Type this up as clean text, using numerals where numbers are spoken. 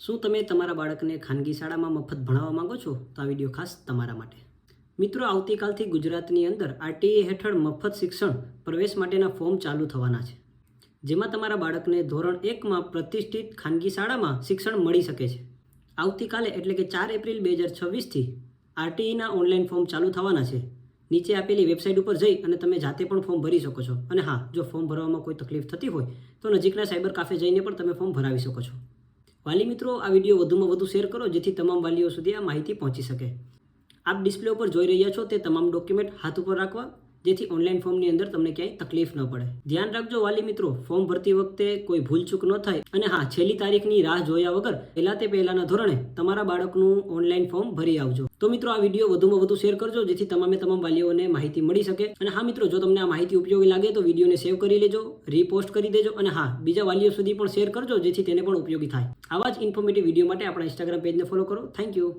શું તમે તમારા બાળકને ખાનગી શાળામાં મફત ભણાવવા માંગો છો? તો આ વિડીયો ખાસ તમારા માટે. મિત્રો, આવતીકાલથી ગુજરાતની અંદર આરટીઈ હેઠળ મફત શિક્ષણ પ્રવેશ માટેના ફોર્મ ચાલુ થવાના છે, જેમાં તમારા બાળકને ધોરણ 1માં પ્રતિષ્ઠિત ખાનગી શાળામાં શિક્ષણ મળી શકે છે. આવતીકાલે એટલે કે 4 એપ્રિલ 2026થી આરટીઈના ઓનલાઈન ફોર્મ ચાલુ થવાના છે. નીચે આપેલી વેબસાઇટ ઉપર જઈ અને તમે જાતે પણ ફોર્મ ભરી શકો છો. અને હા, જો ફોર્મ ભરવામાં કોઈ તકલીફ થતી હોય તો નજીકના સાયબર કાફે જઈને પણ તમે ફોર્મ ભરાવી શકો છો. વાલી મિત્રો, આ વિડીયો વધુમાં વધુ શેર કરો જેથી તમામ વાલીઓ સુધી આ માહિતી પહોંચી શકે. આપ ડિસ્પ્લે ઉપર જોઈ રહ્યા છો તે તમામ ડોક્યુમેન્ટ હાથ ઉપર રાખવા, જેથી ઓનલાઈન ફોર્મની અંદર તમને ક્યાંય તકલીફ ન પડે. ધ્યાન રાખજો વાલી મિત્રો, ફોર્મ ભરતી વખતે કોઈ ભૂલચૂક ન થાય. અને હા, છેલ્લી તારીખની રાહ જોયા વગર પહેલાના ધોરણે તમારા બાળકનું ઓનલાઈન ફોર્મ ભરી આવજો. તો મિત્રો, આ વિડીયો વધુમાં વધુ શેર કરજો જેથી તમામ વાલીઓને માહિતી મળી શકે. અને હા મિત્રો, જો તમને આ માહિતી ઉપયોગી લાગે તો વિડીયોને સેવ કરી લેજો, રીપોસ્ટ કરી દેજો. અને હા, બીજા વાલીઓ સુધી પણ શેર કરજો જેથી તેને પણ ઉપયોગી થાય. આવા જ ઇન્ફોર્મેટિવ વિડીયો માટે આપણા ઇન્સ્ટાગ્રામ પેજને ફોલો કરો. Thank you.